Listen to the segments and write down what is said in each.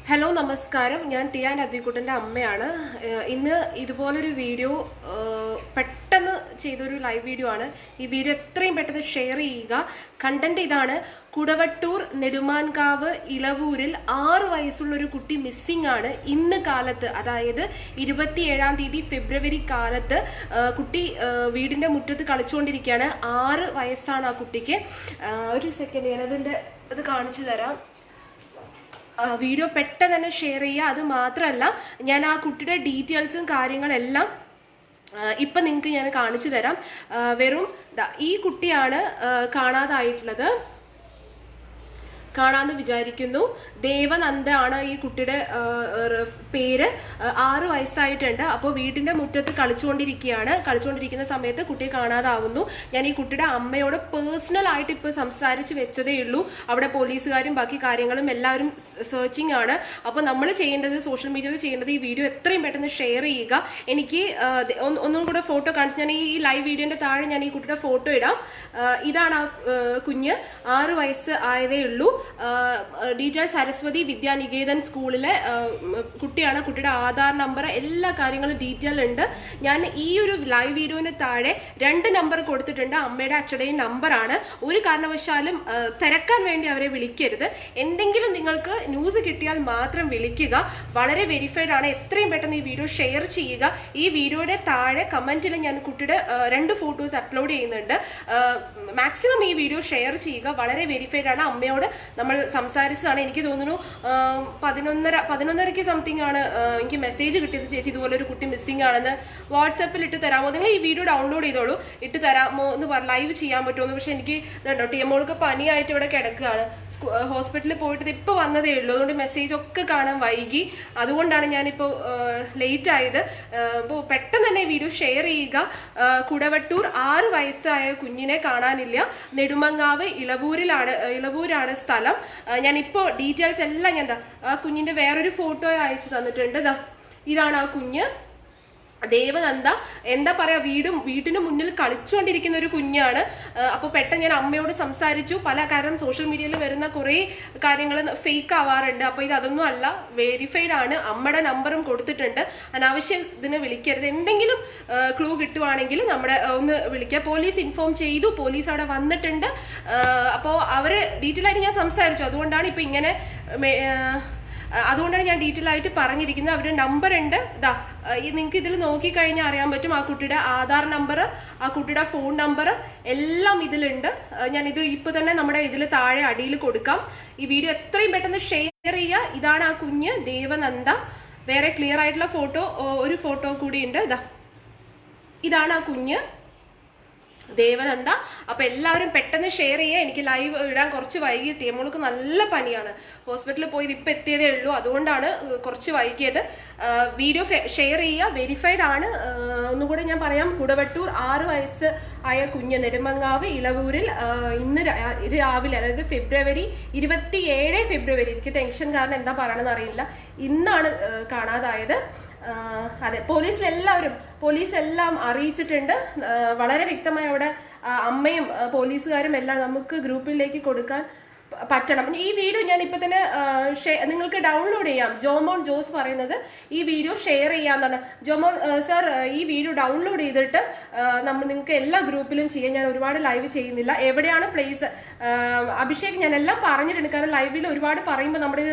Hello നമസ്കാരം. ഞാൻ ടിയ നദിക്കുട്ടൻ്റെ അമ്മയാണ്. ഇന്ന് ഇതുപോലൊരു വീഡിയോ പെട്ടെന്ന് ചെയ്തൊരു ലൈവ് വീഡിയോ ആണ്. ഈ വീഡിയോ എത്രയും പെട്ടെന്ന് ഷെയർ ചെയ്യുക. കണ്ടന്റ് ഇതാണ്: കുടവട്ടൂർ നെടുമാൻകാവ് ഇളവൂരിൽ 6 വയസ്സുള്ള ഒരു കുട്ടി മിസ്സിംഗ് ആണ്. ഇന്ന് കാലത്ത്, അതായത് 27-ാം തീയതി ഫെബ്രുവരി കാലത്ത് കുട്ടി വീടിന്റെ മുറ്റത്ത് കളിച്ചുകൊണ്ടിരിക്കുകയാണ്. 6 വയസ്സാണ് ആ കുട്ടിക്ക്. ഒരു സെക്കൻഡ്, ഞാനതിൻ്റെ ഇത് കാണിച്ചു തരാം. വീഡിയോ പെട്ടെന്ന് തന്നെ ഷെയർ ചെയ്യുക. അത് മാത്രമല്ല, ഞാൻ ആ കുട്ടിയുടെ ഡീറ്റെയിൽസും കാര്യങ്ങളെല്ലാം ഇപ്പം നിങ്ങൾക്ക് ഞാൻ കാണിച്ചു തരാം. വെറും ഈ കുട്ടിയാണ് കാണാതായിട്ടുള്ളത്. കാണാന്ന് വിചാരിക്കുന്നു. ദേവനന്ദ ആണ് ഈ കുട്ടിയുടെ പേര്. 6 വയസ്സായിട്ടുണ്ട്. അപ്പോൾ വീടിന്റെ മുറ്റത്ത് കളിച്ചുകൊണ്ടിരിക്കുന്ന സമയത്ത് കുട്ടിയെ കാണാതാവുന്നു. ഞാൻ ഈ കുട്ടിയുടെ അമ്മയോട് പേഴ്സണൽ ആയിട്ട് ഇപ്പൊ സംസാരിച്ച് വെച്ചതേ ഉള്ളൂ. അവിടെ പോലീസുകാരും ബാക്കി കാര്യങ്ങളും എല്ലാവരും സെർച്ചിങ് ആണ്. അപ്പൊ നമ്മൾ ചെയ്യേണ്ടത്, സോഷ്യൽ മീഡിയയിൽ ചെയ്യേണ്ടത്, ഈ വീഡിയോ എത്രയും പെട്ടെന്ന് ഷെയർ ചെയ്യുക. എനിക്ക് ഒന്നും കൂടെ ഫോട്ടോ കാണിച്ച്, ഞാൻ ഈ ലൈവ് വീഡിയോന്റെ താഴെ ഞാൻ ഈ കുട്ടിയുടെ ഫോട്ടോ ഇടാം. ഇതാണ് ആ കുഞ്ഞ്. 6 വയസ്സ് ആയതേ ഉള്ളൂ. ഡീറ്റെയിൽ സരസ്വതി വിദ്യാനികേതൻ സ്കൂളിലെ കുട്ടിയാണ്. കുട്ടിയുടെ ആധാർ നമ്പർ, എല്ലാ കാര്യങ്ങളും ഡീറ്റെയിൽ ഉണ്ട്. ഞാൻ ഈ ഒരു ലൈവ് വീഡിയോന് താഴെ 2 നമ്പർ കൊടുത്തിട്ടുണ്ട്. അമ്മയുടെ അച്ഛൻ്റെയും നമ്പറാണ്. ഒരു കാരണവശാലും തിരക്കാൻ വേണ്ടി അവരെ വിളിക്കരുത്. എന്തെങ്കിലും നിങ്ങൾക്ക് ന്യൂസ് കിട്ടിയാൽ മാത്രം വിളിക്കുക. വളരെ വെരിഫൈഡ് ആണ്. എത്രയും പെട്ടെന്ന് ഈ വീഡിയോ ഷെയർ ചെയ്യുക. ഈ വീഡിയോയുടെ താഴെ കമന്റിൽ ഞാൻ കുട്ടിയുടെ 2 ഫോട്ടോസ് അപ്ലോഡ് ചെയ്യുന്നുണ്ട്. മാക്സിമം ഈ വീഡിയോ ഷെയർ ചെയ്യുക. വളരെ വെരിഫൈഡ് ആണ്. അമ്മയോട് നമ്മൾ സംസാരിച്ചതാണ്. എനിക്ക് തോന്നുന്നു 11:30 സംതിങ് ആണ് എനിക്ക് മെസ്സേജ് കിട്ടിയത്. ചേച്ചി, ഇതുപോലെ ഒരു കുട്ടി മിസ്സിംഗ് ആണെന്ന് വാട്സാപ്പിൽ ഇട്ട് തരാമോ? നിങ്ങൾ ഈ വീഡിയോ ഡൗൺലോഡ് ചെയ്തോളൂ. ഇട്ട് തരാമോ എന്ന് ലൈവ് ചെയ്യാൻ പറ്റുമോ? പക്ഷെ എനിക്ക് ഇതുണ്ടോ, ടിയമോൾക്ക് പനിയായിട്ട് ഇവിടെ കിടക്കുകയാണ്. ഹോസ്പിറ്റലിൽ പോയിട്ട് ഇപ്പൊ വന്നതേ ഉള്ളൂ. അതുകൊണ്ട് മെസ്സേജ് ഒക്കെ കാണാൻ വൈകി. അതുകൊണ്ടാണ് ഞാനിപ്പോ ലേറ്റ് ആയത്. അപ്പോൾ പെട്ടെന്ന് തന്നെ വീഡിയോ ഷെയർ ചെയ്യുക. കുടവട്ടൂർ 6 വയസ്സായ കുഞ്ഞിനെ കാണാനില്ല. നെടുമങ്ങാവ് ഇളവൂരാണ് സ്ഥലം. ഞാനിപ്പോ ഡീറ്റെയിൽസ് എല്ലാം ഞാൻ ആ കുഞ്ഞിന്റെ വേറൊരു ഫോട്ടോ അയച്ചു തന്നിട്ടുണ്ട്. ഇതാണ് ആ കുഞ്ഞ്, ദേവനന്ദ. എന്താ പറയാ, വീട്ടിന് മുന്നിൽ കളിച്ചുകൊണ്ടിരിക്കുന്ന ഒരു കുഞ്ഞാണ്. അപ്പൊ പെട്ടെന്ന് ഞാൻ അമ്മയോട് സംസാരിച്ചു. കാരണം സോഷ്യൽ മീഡിയയിൽ വരുന്ന കുറെ കാര്യങ്ങൾ ഫേക്ക് ആവാറുണ്ട്. അപ്പൊ അതൊന്നും അല്ല, വെരിഫൈഡ് ആണ്. അമ്മയുടെ നമ്പറും കൊടുത്തിട്ടുണ്ട്. അനാവശ്യ ഇതിന് വിളിക്കരുത്. എന്തെങ്കിലും ക്ലൂ കിട്ടുവാണെങ്കിൽ നമ്മുടെ ഒന്ന് വിളിക്കുക. പോലീസ് ഇൻഫോം ചെയ്തു. പോലീസ് അവിടെ വന്നിട്ടുണ്ട്. അപ്പോൾ അവര് ഡീറ്റെയിൽ ആയിട്ട് ഞാൻ സംസാരിച്ചു. അതുകൊണ്ടാണ് ഇപ്പൊ ഇങ്ങനെ ഞാൻ ഡീറ്റെയിൽ ആയിട്ട് പറഞ്ഞിരിക്കുന്നത്. അവരുടെ നമ്പർ ഉണ്ട്. നിങ്ങൾക്ക് ഇതിൽ നോക്കിക്കഴിഞ്ഞാൽ അറിയാൻ പറ്റും. ആ കുട്ടിയുടെ ആധാർ നമ്പർ, ആ കുട്ടിയുടെ ഫോൺ നമ്പർ എല്ലാം ഇതിലുണ്ട്. ഞാനിത് ഇപ്പൊ തന്നെ നമ്മുടെ ഇതിൽ താഴെ അടിയിൽ കൊടുക്കാം. ഈ വീഡിയോ എത്രയും പെട്ടെന്ന് ഷെയർ ചെയ്യുക. ഇതാണ് ആ കുഞ്ഞ്, ദേവനന്ദ. വേറെ ക്ലിയർ ആയിട്ടുള്ള ഫോട്ടോ, ഒരു ഫോട്ടോ കൂടി ഉണ്ട്. ഇതാണ് ആ കുഞ്ഞ്, ദേവനന്ദ. അപ്പൊ എല്ലാവരും പെട്ടെന്ന് ഷെയർ ചെയ്യുക. എനിക്ക് ലൈവ് ഇടാൻ കുറച്ച് വൈകി. ടീമോൾക്ക് നല്ല പനിയാണ്. ഹോസ്പിറ്റലിൽ പോയി ഇപ്പൊ എത്തിയതേ ഉള്ളൂ. അതുകൊണ്ടാണ് കുറച്ച് വൈകിയത്. വീഡിയോ ഷെയർ ചെയ്യുക. വെരിഫൈഡ് ആണ്. ഒന്നുകൂടെ ഞാൻ പറയാം. കുടവട്ടൂർ 6 വയസ്സ് ആയ കുഞ്ഞ്, നെടുമങ്ങാവ് ഇളവൂരിൽ ഇന്ന് രാവിലെ, അതായത് ഫെബ്രുവരി 27 എനിക്ക് ടെൻഷൻ കാരണം എന്താ പറയണമെന്ന് അറിയില്ല, ഇന്നാണ് കാണാതായത്. അതെ, പോലീസെല്ലാം അറിയിച്ചിട്ടുണ്ട്. വളരെ വ്യക്തമായി അവിടെ അമ്മയും പോലീസുകാരും എല്ലാം നമുക്ക് ഗ്രൂപ്പിലേക്ക് കൊടുക്കാൻ പറ്റണം. ഈ വീഡിയോ ഞാൻ ഇപ്പൊ തന്നെ നിങ്ങൾക്ക് ഡൗൺലോഡ് ചെയ്യാം. ജോമോൻ ജോസ് പറയുന്നത് ഈ വീഡിയോ ഷെയർ ചെയ്യാന്നാണ്. ജോമോൻ സർ, ഈ വീഡിയോ ഡൗൺലോഡ് ചെയ്തിട്ട് നിങ്ങൾക്ക് എല്ലാ ഗ്രൂപ്പിലും ചെയ്യാം. ഞാൻ ഒരുപാട് ലൈവ് ചെയ്യുന്നില്ല. എവിടെയാണ് പ്ലേസ്, അഭിഷേക്, ഞാൻ എല്ലാം പറഞ്ഞിട്ടുണ്ട്. കാരണം ലൈവിൽ ഒരുപാട് പറയുമ്പോൾ നമ്മുടെ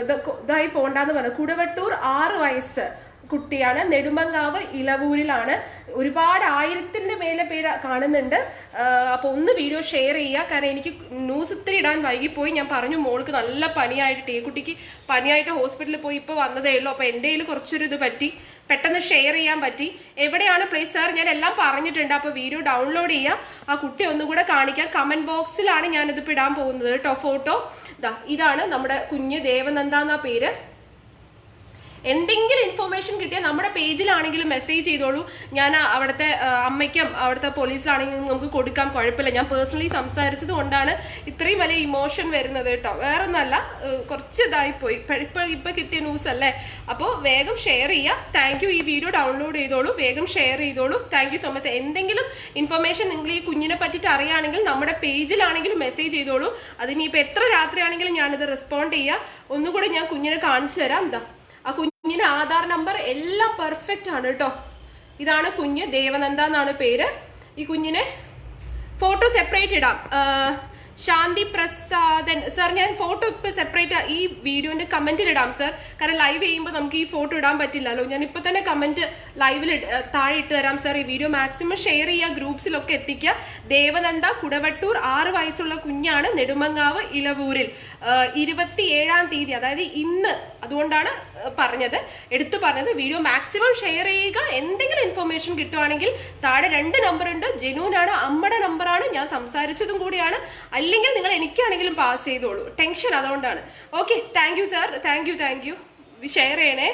ഇതായി പോണ്ടെന്ന് പറഞ്ഞു. കുടവട്ടൂർ 6 വയസ്സ് കുട്ടിയാണ്. നെടുമങ്ങാവ് ഇളവൂരിലാണ്. ഒരുപാട് 1000-ന്റെ മേലെ പേര് കാണുന്നുണ്ട്. അപ്പൊ ഒന്ന് വീഡിയോ ഷെയർ ചെയ്യുക. കാരണം എനിക്ക് ന്യൂസ് ഇത്തിരി ഇടാൻ വൈകിപ്പോയി. ഞാൻ പറഞ്ഞു, മോൾക്ക് നല്ല പനിയായിട്ട്, ഈ കുട്ടിക്ക് പനിയായിട്ട് ഹോസ്പിറ്റലിൽ പോയി ഇപ്പൊ വന്നതേ ഉള്ളൂ. അപ്പൊ എന്റെ കയ്യിൽ കുറച്ചൊരു ഇത് പറ്റി, പെട്ടെന്ന് ഷെയർ ചെയ്യാൻ പറ്റി. എവിടെയാണ് പ്ലേസ് സാർ? ഞാൻ എല്ലാം പറഞ്ഞിട്ടുണ്ട്. അപ്പൊ വീഡിയോ ഡൗൺലോഡ് ചെയ്യുക. ആ കുട്ടി ഒന്നുകൂടെ കാണിക്കാം. കമന്റ് ബോക്സിലാണ് ഞാനിത് ഇടാൻ പോകുന്നത് കേട്ടോ, ഫോട്ടോ. ഇതാണ് നമ്മുടെ കുഞ്ഞ്, ദേവനന്ദ എന്ന പേര്. എന്തെങ്കിലും ഇൻഫർമേഷൻ കിട്ടിയാൽ നമ്മുടെ പേജിലാണെങ്കിലും മെസ്സേജ് ചെയ്തോളൂ. ഞാൻ അവിടുത്തെ അമ്മയ്ക്കും അവിടുത്തെ പോലീസിലാണെങ്കിലും നമുക്ക് കൊടുക്കാൻ കുഴപ്പമില്ല. ഞാൻ പേഴ്സണലി സംസാരിച്ചത് കൊണ്ടാണ് ഇത്രയും വലിയ ഇമോഷൻ വരുന്നത് കേട്ടോ, വേറൊന്നല്ല. കുറച്ച് ഇതായിപ്പോയി, ഇപ്പൊ കിട്ടിയ ന്യൂസ് അല്ലേ. അപ്പോൾ വേഗം ഷെയർ ചെയ്യുക. Thank you. ഈ വീഡിയോ ഡൗൺലോഡ് ചെയ്തോളൂ, വേഗം ഷെയർ ചെയ്തോളൂ. Thank you so much. എന്തെങ്കിലും ഇൻഫർമേഷൻ നിങ്ങൾ ഈ കുഞ്ഞിനെ പറ്റിയിട്ട് അറിയുകയാണെങ്കിൽ നമ്മുടെ പേജിലാണെങ്കിലും മെസ്സേജ് ചെയ്തോളൂ. അതിനിപ്പോൾ എത്ര രാത്രിയാണെങ്കിലും ഞാനിത് റെസ്പോണ്ട് ചെയ്യാം. ഒന്നുകൂടെ ഞാൻ കുഞ്ഞിനെ കാണിച്ചു തരാം. എന്താ ആ കുഞ്ഞിന്റെ ആധാർ നമ്പർ എല്ലാം പെർഫെക്റ്റ് ആണ് കേട്ടോ. ഇതാണ് കുഞ്ഞ്, ദേവനന്ദ എന്നാണ് പേര്. ഈ കുഞ്ഞിനെ ഫോട്ടോ സെപ്പറേറ്റ് ഇടാം. ശാന്തി പ്രസാദൻ സർ, ഞാൻ ഫോട്ടോ ഇപ്പൊ സെപ്പറേറ്റ് ഈ വീഡിയോന്റെ കമന്റിൽ ഇടാം സർ. കാരണം ലൈവ് ചെയ്യുമ്പോൾ നമുക്ക് ഈ ഫോട്ടോ ഇടാൻ പറ്റില്ലല്ലോ. ഞാൻ ഇപ്പൊ തന്നെ കമന്റ് ലൈവിൽ താഴെ ഇട്ട് തരാം സർ. ഈ വീഡിയോ മാക്സിമം ഷെയർ ചെയ്യുക, ഗ്രൂപ്പ്സിലൊക്കെ എത്തിക്കുക. ദേവനന്ദ, കുടവട്ടൂർ, 6 വയസ്സുള്ള കുഞ്ഞാണ്, നെടുമങ്ങാവ് ഇളവൂരിൽ. 27-ാം തീയതി, അതായത് ഇന്ന്, അതുകൊണ്ടാണ് എടുത്തു പറഞ്ഞത്. വീഡിയോ മാക്സിമം ഷെയർ ചെയ്യുക. എന്തെങ്കിലും ഇൻഫർമേഷൻ കിട്ടുവാണെങ്കിൽ താഴെ 2 നമ്പർ ഉണ്ട്. ജെനൂനാണ്, അമ്മയുടെ നമ്പറാണ്, ഞാൻ സംസാരിച്ചതും കൂടിയാണ്. അല്ലെങ്കിൽ നിങ്ങൾ എനിക്കാണെങ്കിലും പാസ് ചെയ്തോളൂ. ടെൻഷൻ അതുകൊണ്ടാണ്. Okay, thank you sir. Thank you. Share ചെയ്യണേ.